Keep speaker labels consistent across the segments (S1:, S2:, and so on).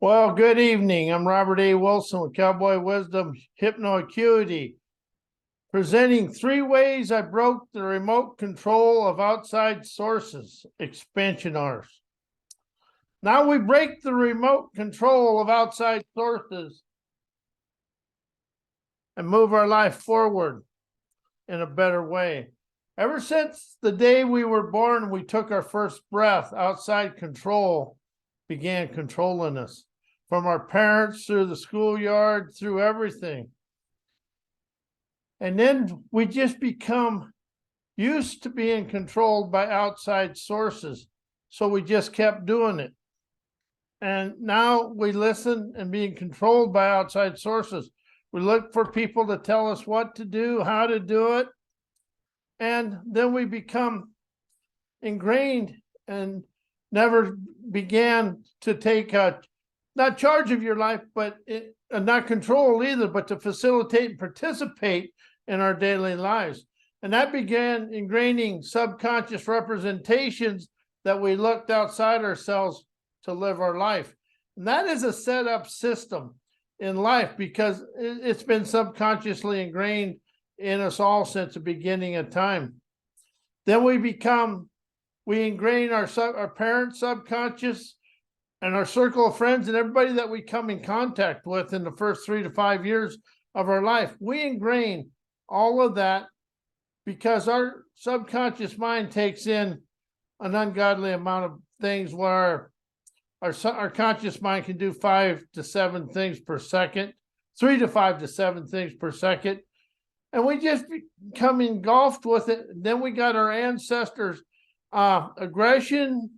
S1: Well, good evening. I'm Robert A. Wilson with Cowboy Wisdom Hypnoacuity, presenting 3 ways I broke the remote control of outside sources, expansionars. Now we break the remote control of outside sources and move our life forward in a better way. Ever since the day we were born, we took our first breath, outside control began controlling us. From our parents, through the schoolyard, through everything. And then we just become used to being controlled by outside sources. So we just kept doing it. And now we listen and being controlled by outside sources. We look for people to tell us what to do, how to do it. And then we become ingrained and never began to take not charge of your life, but not control either, but to facilitate and participate in our daily lives. And that began ingraining subconscious representations that we looked outside ourselves to live our life. And that is a set up system in life because it's been subconsciously ingrained in us all since the beginning of time. Then we ingrain our parents' subconscious and our circle of friends and everybody that we come in contact with in the first 3 to 5 years of our life. We ingrain all of that because our subconscious mind takes in an ungodly amount of things where our conscious mind can do 5 to 7 things per second, 3 to 5 to 7 things per second. And we just become engulfed with it. Then we got our ancestors' aggression,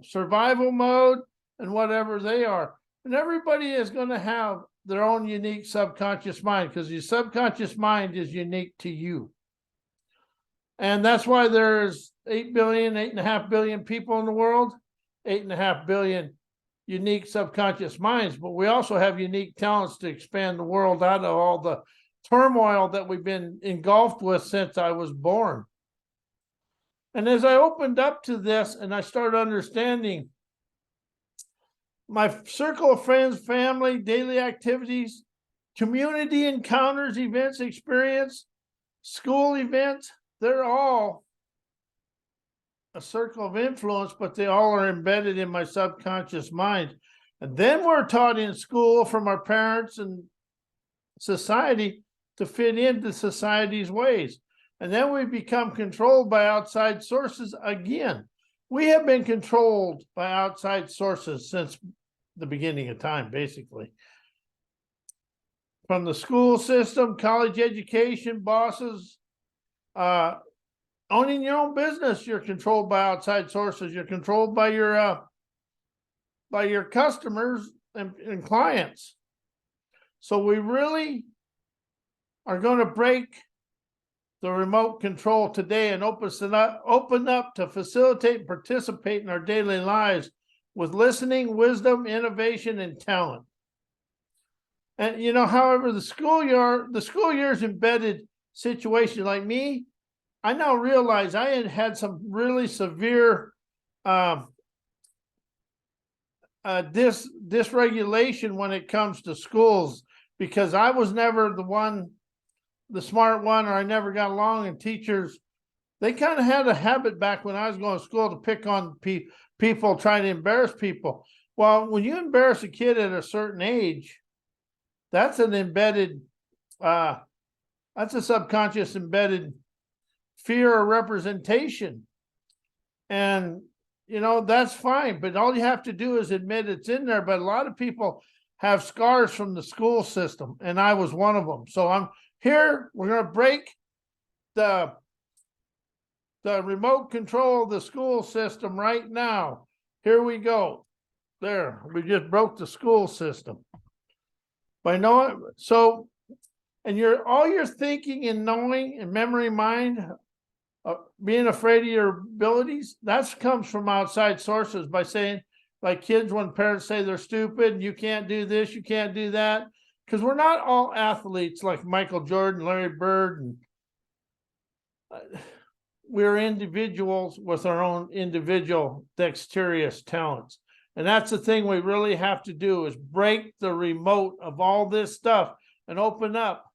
S1: survival mode, and whatever they are. And everybody is going to have their own unique subconscious mind because your subconscious mind is unique to you. And that's why there's 8.5 billion people in the world, 8.5 billion unique subconscious minds. But we also have unique talents to expand the world out of all the turmoil that we've been engulfed with since I was born. And as I opened up to this and I started understanding my circle of friends, family, daily activities, community encounters, events, experience, school events, they're all a circle of influence, but they all are embedded in my subconscious mind. And then we're taught in school from our parents and society to fit into society's ways. And then we become controlled by outside sources again. We have been controlled by outside sources since the beginning of time, basically. From the school system, college education, bosses, owning your own business, you're controlled by outside sources. You're controlled by your customers and clients. So we really are going to break the remote control today and open up to facilitate and participate in our daily lives with listening, wisdom, innovation, and talent. And however, the school year's embedded situation, like me, I now realize I had some really severe dysregulation when it comes to schools because I was never the smart one, or I never got along, and teachers, they kind of had a habit back when I was going to school to pick on people, trying to embarrass people. Well, when you embarrass a kid at a certain age, that's an embedded, that's a subconscious embedded fear or representation. And, that's fine, but all you have to do is admit it's in there. But a lot of people have scars from the school system, and I was one of them. So I'm here, we're going to break the remote control of the school system right now. Here we go. There, we just broke the school system. By knowing, so, and all your thinking and knowing and memory mind, being afraid of your abilities, that comes from outside sources by saying, like kids, when parents say they're stupid, and you can't do this, you can't do that. Because we're not all athletes like Michael Jordan, Larry Bird, and we're individuals with our own individual dexterous talents. And that's the thing we really have to do, is break the remote of all this stuff and open up.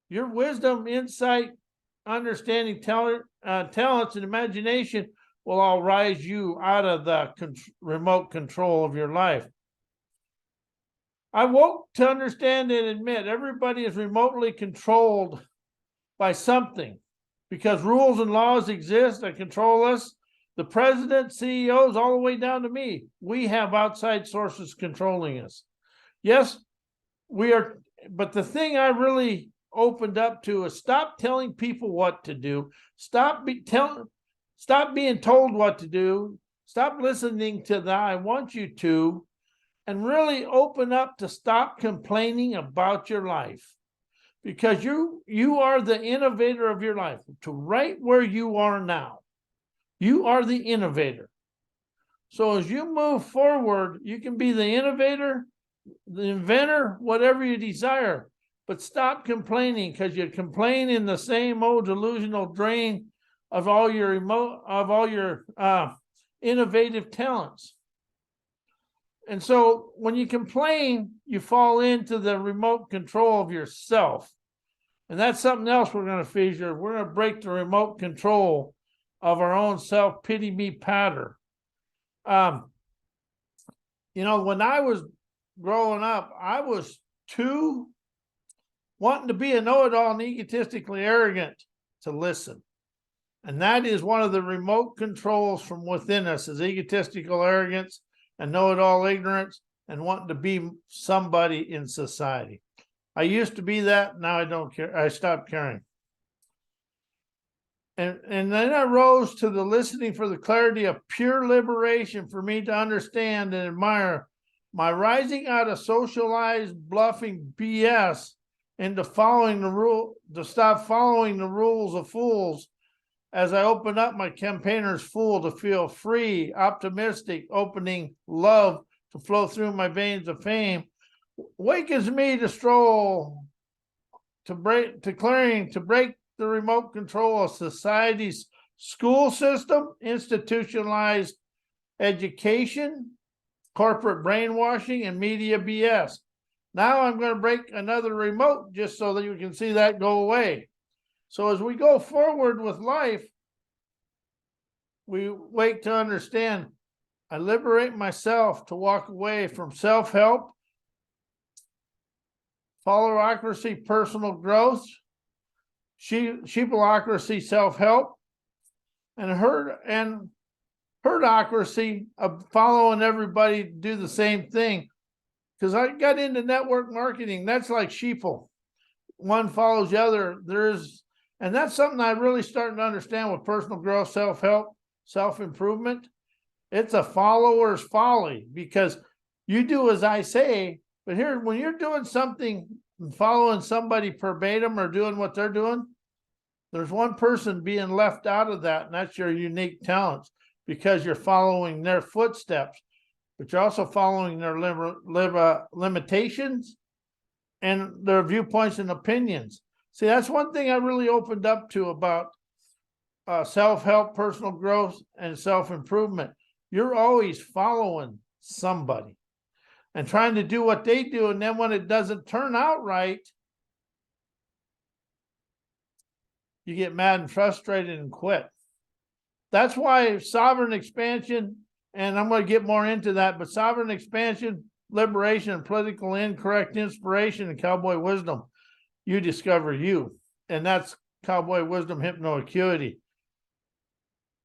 S1: Your wisdom, insight, understanding, talents, and imagination will all rise you out of the remote control of your life. I woke to understand and admit everybody is remotely controlled by something, because rules and laws exist that control us. The president, CEOs, all the way down to me, we have outside sources controlling us. Yes, we are, but the thing I really opened up to is stop telling people what to do. Stop being told what to do. Stop listening to the I want you to, and really open up to stop complaining about your life. Because you are the innovator of your life, to right where you are now. You are the innovator. So as you move forward, you can be the innovator, the inventor, whatever you desire. But stop complaining, because you complain in the same old delusional drain of all your innovative talents. And so when you complain, you fall into the remote control of yourself. And that's something else we're going to feature. We're going to break the remote control of our own self-pity me pattern. When I was growing up, I was too wanting to be a know-it-all and egotistically arrogant to listen. And that is one of the remote controls from within us, is egotistical arrogance and know-it-all ignorance and wanting to be somebody in society. I used to be that. Now I don't care. I stopped caring. And then I rose to the listening for the clarity of pure liberation for me to understand and admire my rising out of socialized bluffing BS into following the rule, to stop following the rules of fools, as I open up my campaigner's fool to feel free, optimistic, opening love to flow through my veins of fame, wakens me to stroll, to break the remote control of society's school system, institutionalized education, corporate brainwashing, and media BS. Now I'm going to break another remote just so that you can see that go away. So as we go forward with life, we wake to understand, I liberate myself to walk away from self-help, followerocracy, personal growth, sheepocracy, self-help, and herdocracy of following everybody to do the same thing. Because I got into network marketing. That's like sheeple. One follows the other. And that's something I really starting to understand with personal growth, self-help, self-improvement. It's a follower's folly, because you do as I say, but here, when you're doing something and following somebody verbatim or doing what they're doing, there's one person being left out of that, and that's your unique talents, because you're following their footsteps, but you're also following their limitations and their viewpoints and opinions. See, that's one thing I really opened up to about self-help, personal growth, and self-improvement. You're always following somebody and trying to do what they do, and then when it doesn't turn out right, you get mad and frustrated and quit. That's why sovereign expansion, and I'm going to get more into that, but sovereign expansion, liberation, and political incorrect inspiration and cowboy wisdom, you discover you. And that's cowboy wisdom hypnoacuity.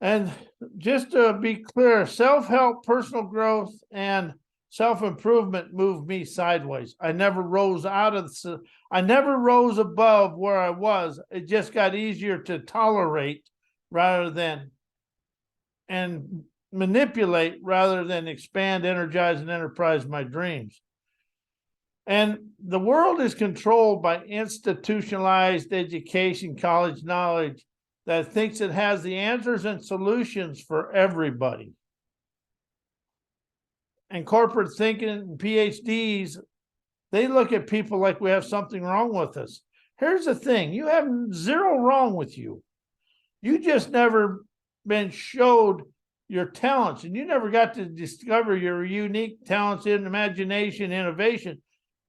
S1: And just to be clear, self-help, personal growth, and self-improvement moved me sideways. I never rose above where I was. It just got easier to tolerate rather than, and manipulate rather than expand, energize, and enterprise my dreams. And the world is controlled by institutionalized education, college knowledge, that thinks it has the answers and solutions for everybody. And corporate thinking and PhDs, they look at people like we have something wrong with us. Here's the thing, you have zero wrong with you. You just never been showed your talents, and you never got to discover your unique talents in imagination, innovation,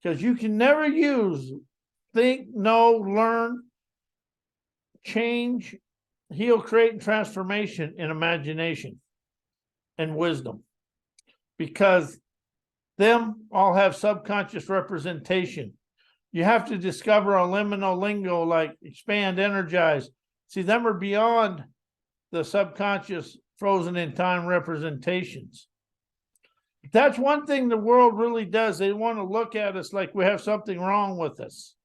S1: because you can never use think, know, learn, change, heal, create, and transformation in imagination and wisdom, because them all have subconscious representation. You have to discover a liminal lingo like expand, energize. See, them are beyond the subconscious frozen in time representations. That's one thing the world really does. They want to look at us like we have something wrong with us,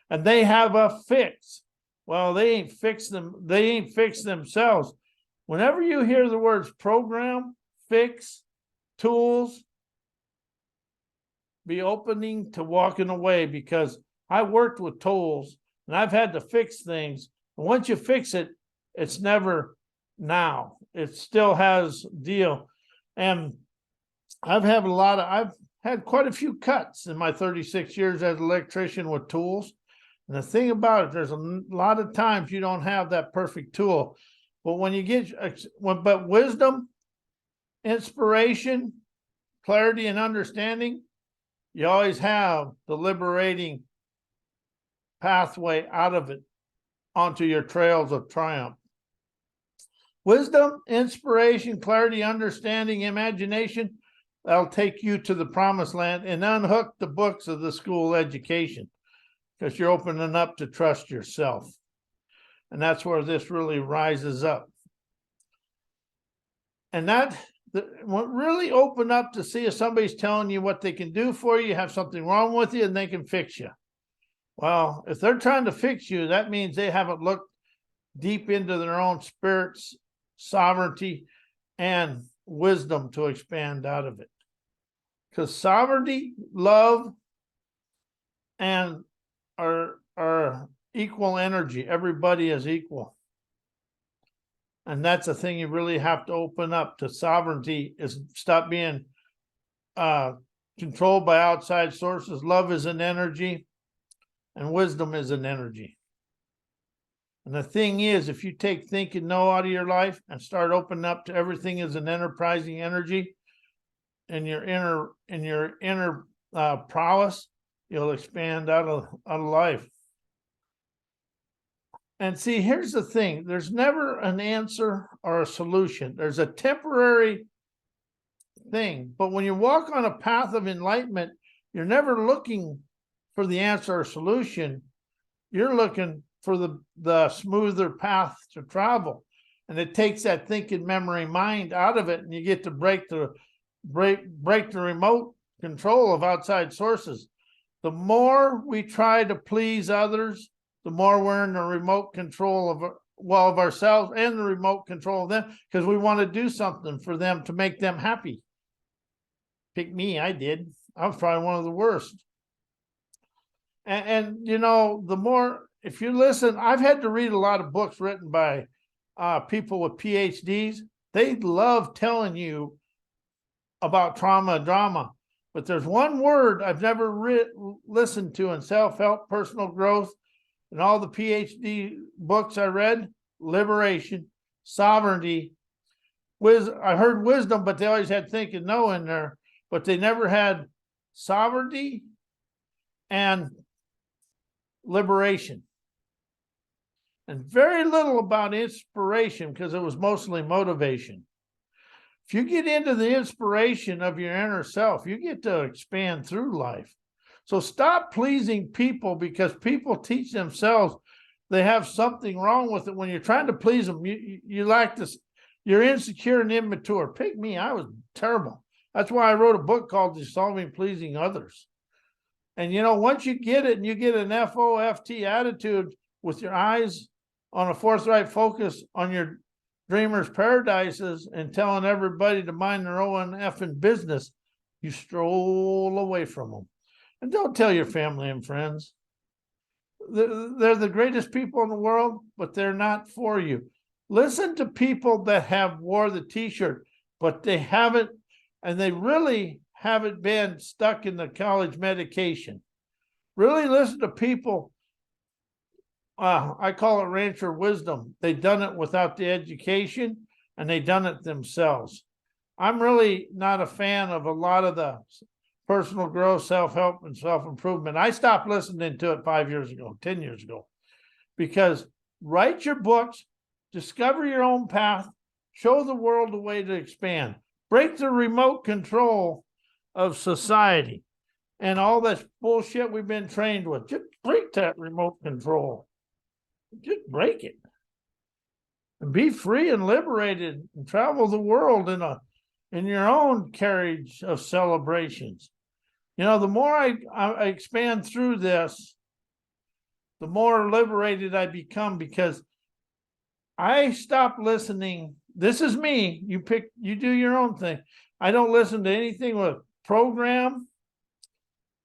S1: and they have a fix. Well, they ain't fixed them. They ain't fixed themselves. Whenever you hear the words program, fix, tools, be opening to walking away, because I worked with tools and I've had to fix things. And once you fix it, it's never now. It still has deal. And I've had quite a few cuts in my 36 years as an electrician with tools. And the thing about it, there's a lot of times you don't have that perfect tool. But when you get, but wisdom, inspiration, clarity, and understanding, you always have the liberating pathway out of it onto your trails of triumph. Wisdom, inspiration, clarity, understanding, imagination, that'll take you to the promised land and unhook the books of the school education, because you're opening up to trust yourself. And that's where this really rises up. And that really open up to see if somebody's telling you what they can do for you, have something wrong with you, and they can fix you. Well, if they're trying to fix you, that means they haven't looked deep into their own spirit's sovereignty and wisdom to expand out of it. Because sovereignty, love, and are equal energy. Everybody is equal. And that's the thing you really have to open up to. Sovereignty is stop being controlled by outside sources. Love is an energy, and wisdom is an energy. And the thing is, if you take think and know out of your life and start opening up to everything as an enterprising energy in your inner prowess, you'll expand out of life. And see, here's the thing. There's never an answer or a solution. There's a temporary thing. But when you walk on a path of enlightenment, you're never looking for the answer or solution. You're looking for the smoother path to travel. And it takes that thinking memory mind out of it, and you get to break the remote control of outside sources. The more we try to please others, the more we're in the remote control of ourselves and the remote control of them, because we want to do something for them to make them happy. Pick me, I did. I was probably one of the worst. And you know, the more, if you listen, I've had to read a lot of books written by people with PhDs. They love telling you about trauma and drama. But there's one word I've never listened to in self-help, personal growth, and all the PhD books I read: liberation, sovereignty. I heard wisdom, but they always had think and know in there, but they never had sovereignty and liberation. And very little about inspiration, because it was mostly motivation. If you get into the inspiration of your inner self, you get to expand through life. So stop pleasing people, because people teach themselves they have something wrong with it. When you're trying to please them, you lack this, you're insecure and immature. Pick me, I was terrible. That's why I wrote a book called Dissolving Pleasing Others. And you know, once you get it and you get an FOFT attitude with your eyes on a forthright focus on your dreamers' paradises and telling everybody to mind their own effing business, you stroll away from them. And don't tell your family and friends. They're the greatest people in the world, but they're not for you. Listen to people that have wore the t-shirt, but they haven't, and they really haven't been stuck in the college medication. Really listen to people. I call it rancher wisdom. They've done it without the education, and they done it themselves. I'm really not a fan of a lot of the personal growth, self-help, and self-improvement. I stopped listening to it 5 years ago, 10 years ago, because write your books, discover your own path, show the world a way to expand, break the remote control of society and all this bullshit we've been trained with. Just break that remote control. Just break it. And be free and liberated and travel the world in your own carriage of celebrations. You know, the more I expand through this, the more liberated I become, because I stop listening. This is me. You do your own thing. I don't listen to anything with program,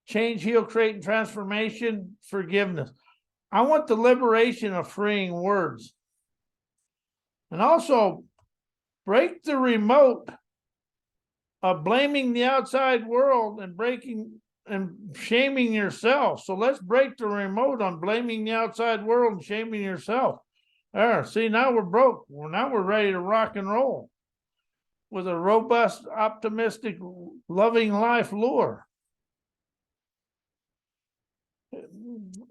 S1: change, heal, create, and transformation, forgiveness. I want the liberation of freeing words. And also break the remote of blaming the outside world and breaking and shaming yourself. So let's break the remote on blaming the outside world and shaming yourself. There, see, now we're broke. Now we're ready to rock and roll with a robust, optimistic, loving life lure.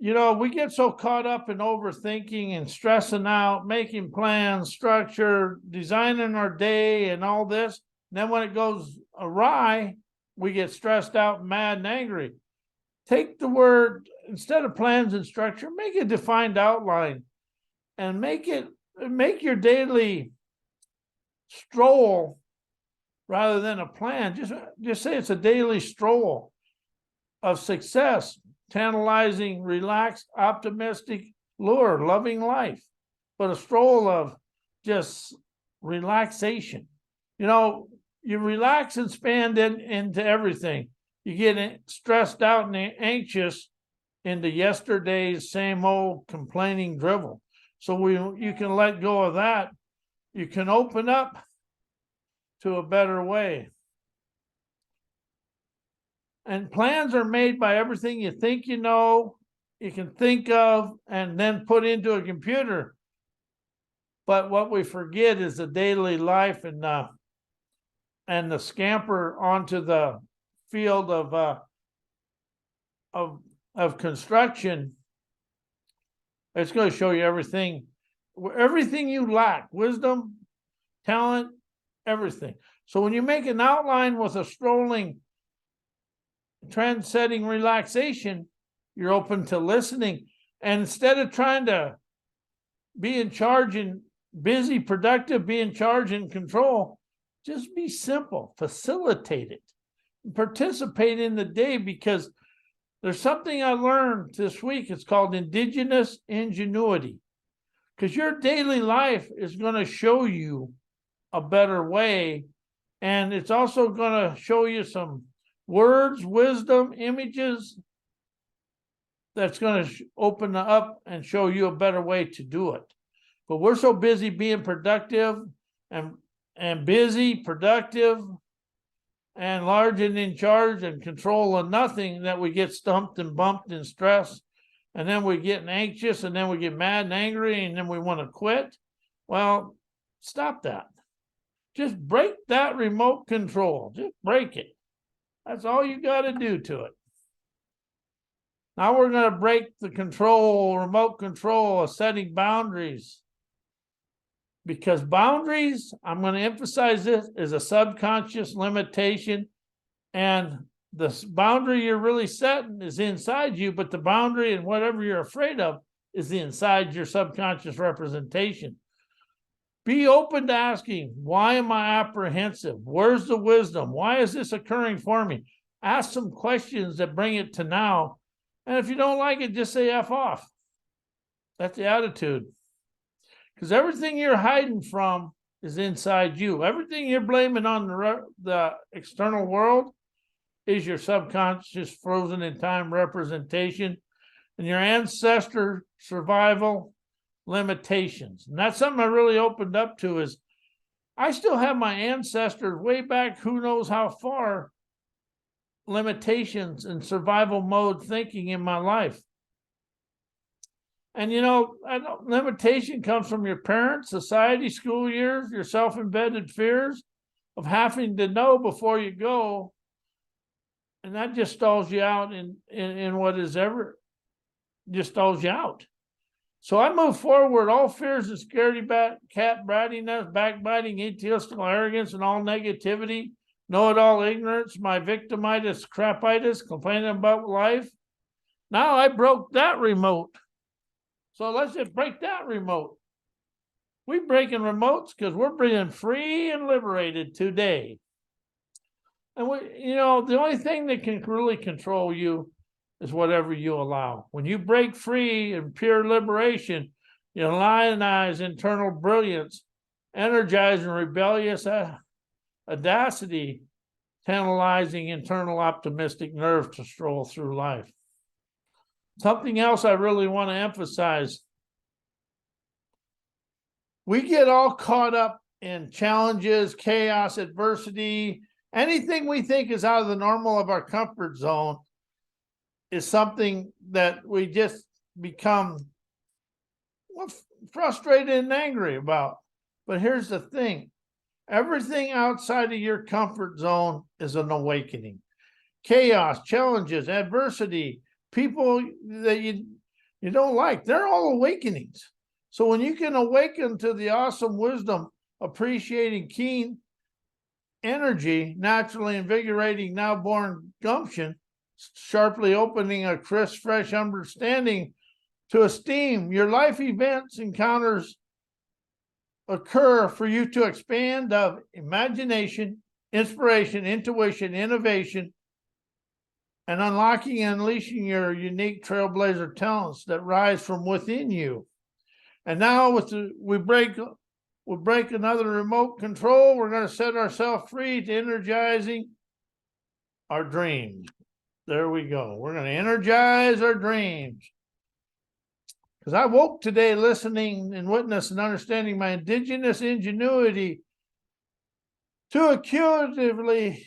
S1: You know, we get so caught up in overthinking and stressing out, making plans, structure, designing our day and all this. And then when it goes awry, we get stressed out, mad, and angry. Take the word, instead of plans and structure, make a defined outline and make your daily stroll rather than a plan. Just say it's a daily stroll of success, tantalizing, relaxed, optimistic lure, loving life, but a stroll of just relaxation. You know, you relax and expand into everything. You get stressed out and anxious into yesterday's same old complaining drivel. So you can let go of that. You can open up to a better way. And plans are made by everything you think you know, you can think of, and then put into a computer. But what we forget is the daily life and the scamper onto the field of construction. It's going to show you everything you lack: wisdom, talent, everything. So when you make an outline with a strolling, trend-setting relaxation, you're open to listening. And instead of trying to be in charge and busy, productive, be in charge and control, just be simple, facilitate it, participate in the day, because there's something I learned this week. It's called indigenous ingenuity, because your daily life is going to show you a better way. And it's also going to show you some words, wisdom, images that's going to open up and show you a better way to do it. But we're so busy being productive and busy, productive, and large and in charge and control of nothing, that we get stumped and bumped and stressed. And then we get anxious, and then we get mad and angry, and then we want to quit. Well, stop that. Just break that remote control. Just break it. That's all you got to do to it. Now we're going to break the remote control of setting boundaries. Because boundaries, I'm going to emphasize this, is a subconscious limitation. And the boundary you're really setting is inside you, but the boundary and whatever you're afraid of is inside your subconscious representation. Be open to asking, why am I apprehensive? Where's the wisdom? Why is this occurring for me? Ask some questions that bring it to now. And if you don't like it, just say F off. That's the attitude. Because everything you're hiding from is inside you. Everything you're blaming on the external world is your subconscious frozen in time representation and your ancestor survival limitations. And that's something I really opened up to, is I still have my ancestors way back, who knows how far, limitations and survival mode thinking in my life. And limitation comes from your parents, society, school years, your self-embedded fears of having to know before you go. And that just stalls you out in what is ever, just stalls you out. So I move forward, all fears and scaredy cat brattiness, backbiting, egotistical arrogance, and all negativity, know-it-all ignorance, my victimitis, crapitis, complaining about life. Now I broke that remote. So let's just break that remote. We're breaking remotes because we're being free and liberated today. And the only thing that can really control you is whatever you allow. When you break free in pure liberation, you lionize internal brilliance, energizing rebellious audacity, tantalizing internal optimistic nerve to stroll through life. Something else I really want to emphasize. We get all caught up in challenges, chaos, adversity. Anything we think is out of the normal of our comfort zone is something that we just become frustrated and angry about. But here's the thing. Everything outside of your comfort zone is an awakening. Chaos, challenges, adversity, people that you don't like, they're all awakenings. So when you can awaken to the awesome wisdom, appreciating keen energy, naturally invigorating now born gumption, sharply opening a crisp, fresh understanding to esteem your life events, encounters occur for you to expand of imagination, inspiration, intuition, innovation, and unlocking and unleashing your unique trailblazer talents that rise from within you. And now we break another remote control. We're going to set ourselves free to energizing our dreams. There we go. We're going to energize our dreams. Because I woke today listening and witness and understanding my indigenous ingenuity to accusatively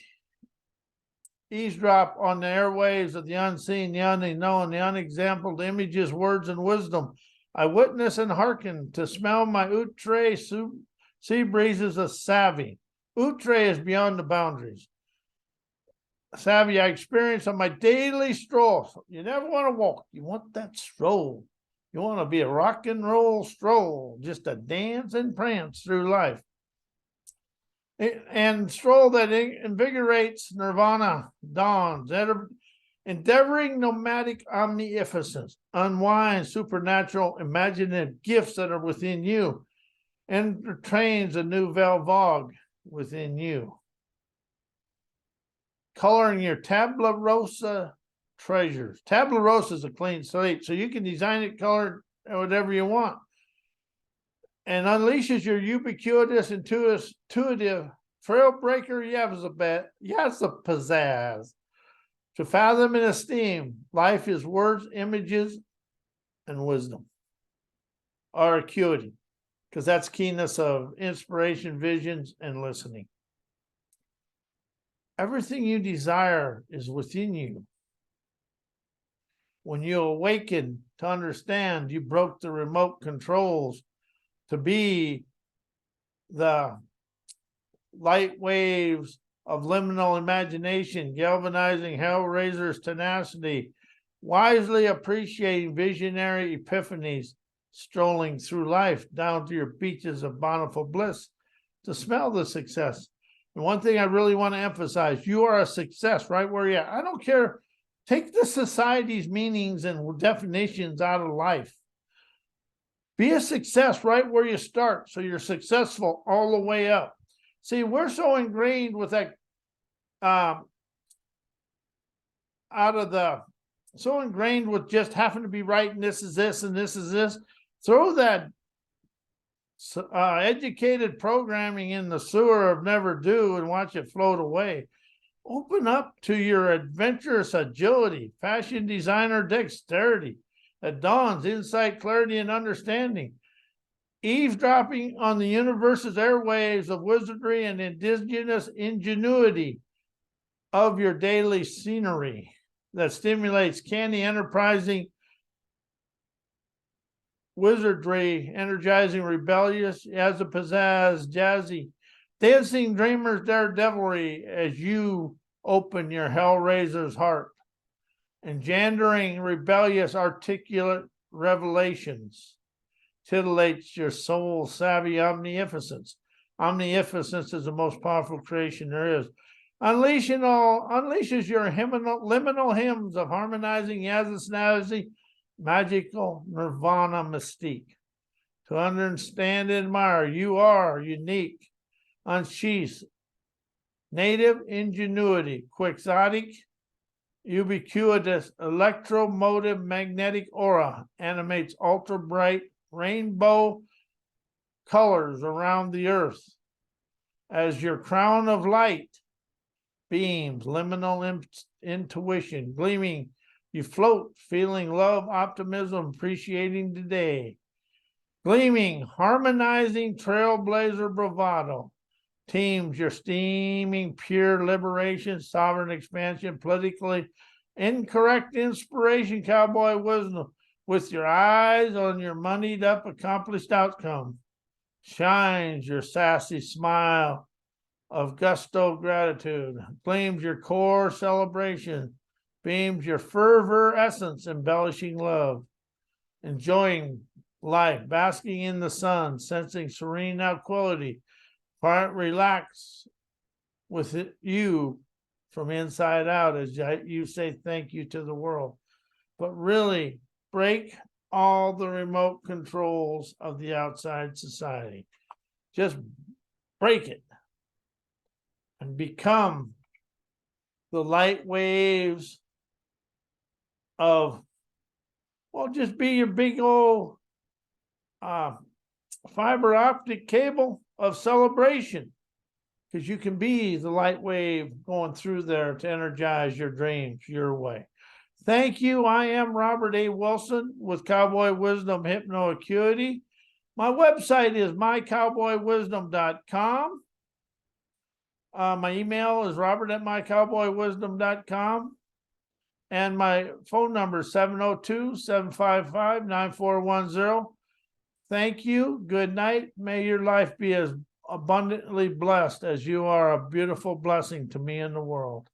S1: eavesdrop on the airwaves of the unseen, the unknown, the unexampled images, words, and wisdom. I witness and hearken to smell my outre sea breezes of savvy. Outre is beyond the boundaries. Savvy I experience on my daily stroll. You never want to walk. You want that stroll. You want to be a rock and roll stroll, just a dance and prance through life. And stroll that invigorates nirvana, dawns, endeavoring nomadic omnificence, unwind supernatural imaginative gifts that are within you, and trains a new vogue within you. Coloring your tabula rosa treasures. Tabula rosa is a clean slate, so you can design it colored whatever you want. And unleashes your ubiquitous, intuitive, trail breaker, yes, a pizzazz. To fathom and esteem, life is words, images, and wisdom. Or acuity, because that's keenness of inspiration, visions, and listening. Everything you desire is within you. When you awaken to understand, you broke the remote controls to be the light waves of liminal imagination, galvanizing hellraiser's tenacity, wisely appreciating visionary epiphanies, strolling through life down to your beaches of bountiful bliss to smell the success. And one thing I really want to emphasize, you are a success right where you're at. I don't care. Take the society's meanings and definitions out of life. Be a success right where you start, so you're successful all the way up. See, we're so ingrained with that, so ingrained with just having to be right, and this is this, and this is this. Throw that educated programming in the sewer of never do and watch it float away. Open up to your adventurous agility, fashion designer dexterity that dawns insight, clarity, and understanding. Eavesdropping on the universe's airwaves of wizardry and indigenous ingenuity of your daily scenery that stimulates canny, enterprising wizardry, energizing, rebellious, as a pizzazz, jazzy, dancing dreamers, daredevilry as you open your hellraiser's heart, engendering rebellious, articulate revelations, titillates your soul savvy omnificence. Omnificence is the most powerful creation there is. Unleashes your liminal hymns of harmonizing yazzy, magical nirvana mystique. To understand and admire, you are unique, unsheathed, native ingenuity, quixotic, ubiquitous, electromotive magnetic aura, animates ultra bright rainbow colors around the earth. As your crown of light beams, liminal intuition, gleaming, you float, feeling love, optimism, appreciating the day. Gleaming, harmonizing, trailblazer bravado, teams your steaming, pure liberation, sovereign expansion, politically incorrect inspiration, cowboy wisdom, with your eyes on your moneyed up, accomplished outcome. Shines your sassy smile of gusto gratitude, gleams your core celebration, beams your fervor essence, embellishing love, enjoying life, basking in the sun, sensing serene tranquility, relax with you from inside out as you say thank you to the world. But really break all the remote controls of the outside society. Just break it and become the light waves of, well, just be your big old fiber optic cable of celebration, because you can be the light wave going through there to energize your dreams your way. Thank you. I am Robert A. Wilson with Cowboy Wisdom Hypno Acuity. My website is mycowboywisdom.com. My email is robert@mycowboywisdom.com. And my phone number is 702-755-9410. Thank you. Good night. May your life be as abundantly blessed as you are a beautiful blessing to me and the world.